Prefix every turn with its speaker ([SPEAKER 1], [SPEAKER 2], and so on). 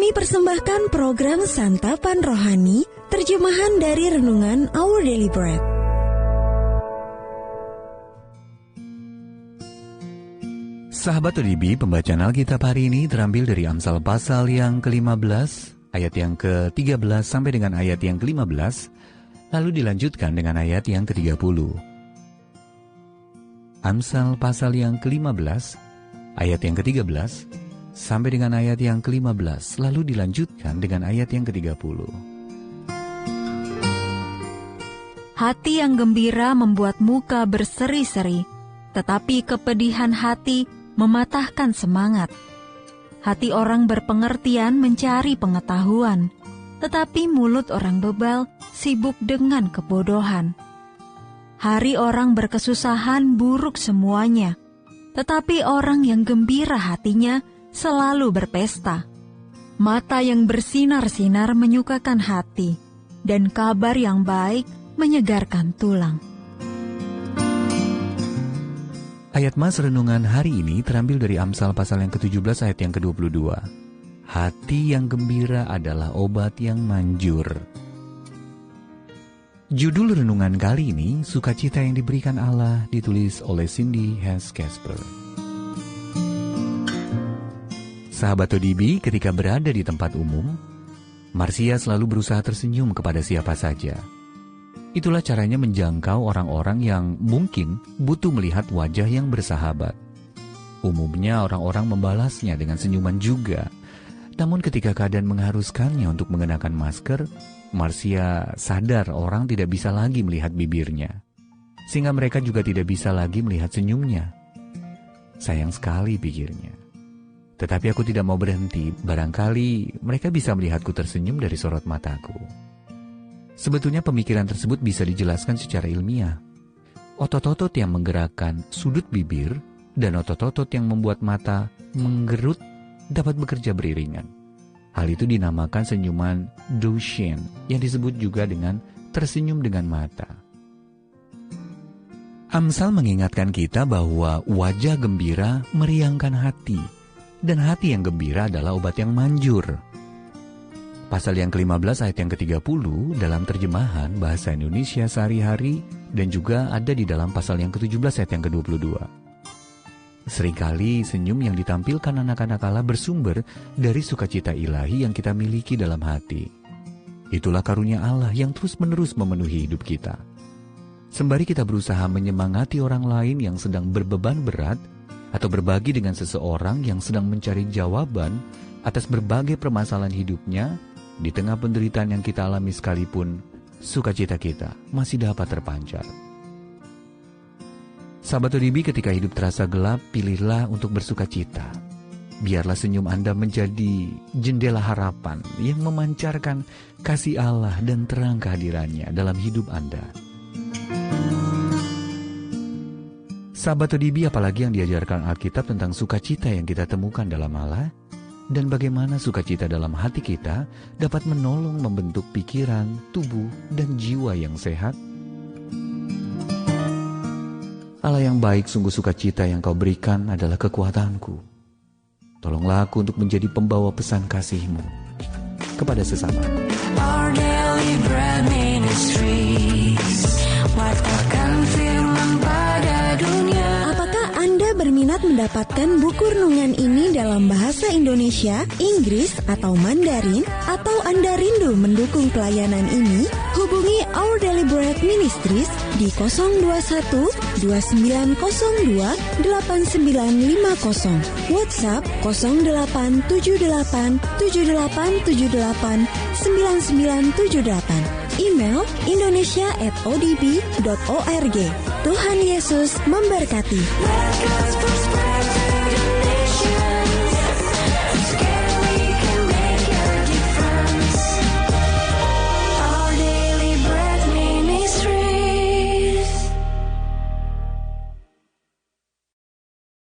[SPEAKER 1] Kami persembahkan program Santapan Rohani, terjemahan dari Renungan Our Daily Bread.
[SPEAKER 2] Sahabat ODB, pembacaan Alkitab hari ini terambil dari Amsal pasal yang ke-15, ayat yang ke-13 sampai dengan ayat yang ke-15, lalu dilanjutkan dengan ayat yang ke-30. Amsal pasal yang ke-15, ayat yang ke-13, sampai dengan ayat yang ke-15, lalu dilanjutkan dengan ayat yang ke-30.
[SPEAKER 3] Hati yang gembira membuat muka berseri-seri, tetapi kepedihan hati mematahkan semangat. Hati orang berpengertian mencari pengetahuan, tetapi mulut orang bebal sibuk dengan kebodohan. Hari orang berkesusahan buruk semuanya, tetapi orang yang gembira hatinya selalu berpesta. Mata yang bersinar-sinar menyukakan hati, dan kabar yang baik menyegarkan tulang.
[SPEAKER 2] Ayat mas renungan hari ini terambil dari Amsal pasal yang ke-17 ayat yang ke-22. Hati yang gembira adalah obat yang manjur. Judul renungan kali ini, Sukacita yang diberikan Allah, ditulis oleh Cindy Hess Casper. Sahabat ODB, ketika berada di tempat umum, Marcia selalu berusaha tersenyum kepada siapa saja. Itulah caranya menjangkau orang-orang yang mungkin butuh melihat wajah yang bersahabat. Umumnya orang-orang membalasnya dengan senyuman juga. Namun ketika keadaan mengharuskannya untuk mengenakan masker, Marcia sadar orang tidak bisa lagi melihat bibirnya. Sehingga mereka juga tidak bisa lagi melihat senyumnya. Sayang sekali, pikirnya. Tetapi aku tidak mau berhenti, barangkali mereka bisa melihatku tersenyum dari sorot mataku. Sebetulnya pemikiran tersebut bisa dijelaskan secara ilmiah. Otot-otot yang menggerakkan sudut bibir dan otot-otot yang membuat mata menggerut dapat bekerja beriringan. Hal itu dinamakan senyuman Duchenne, yang disebut juga dengan tersenyum dengan mata. Amsal mengingatkan kita bahwa wajah gembira meriangkan hati, dan hati yang gembira adalah obat yang manjur. Pasal yang ke-15 ayat yang ke-30 dalam terjemahan bahasa Indonesia sehari-hari dan juga ada di dalam pasal yang ke-17 ayat yang ke-22. Seringkali senyum yang ditampilkan anak-anak Allah bersumber dari sukacita ilahi yang kita miliki dalam hati. Itulah karunia Allah yang terus-menerus memenuhi hidup kita. Sembari kita berusaha menyemangati orang lain yang sedang berbeban berat, atau berbagi dengan seseorang yang sedang mencari jawaban atas berbagai permasalahan hidupnya, di tengah penderitaan yang kita alami sekalipun, sukacita kita masih dapat terpancar. Sahabat ODB, ketika hidup terasa gelap, pilihlah untuk bersukacita. Biarlah senyum Anda menjadi jendela harapan yang memancarkan kasih Allah dan terang kehadirannya dalam hidup Anda. Sahabat ODB, apalagi yang diajarkan Alkitab tentang sukacita yang kita temukan dalam Allah, dan bagaimana sukacita dalam hati kita dapat menolong membentuk pikiran, tubuh, dan jiwa yang sehat. Allah yang baik, sungguh sukacita yang kau berikan adalah kekuatanku. Tolonglah aku untuk menjadi pembawa pesan kasih-Mu kepada sesama.
[SPEAKER 4] Our Daily Bread Ministries, watakkan firman pada dunia.
[SPEAKER 1] Apakah Anda berminat mendapatkan buku renungan ini dalam bahasa Indonesia, Inggris, atau Mandarin? Atau Anda rindu mendukung pelayanan ini? Hubungi Our Daily Bread Ministries di 021 2902 8950, WhatsApp 0878 7878 9978, email indonesia@odb.org. Tuhan Yesus memberkati.
[SPEAKER 4] Let God's prosperity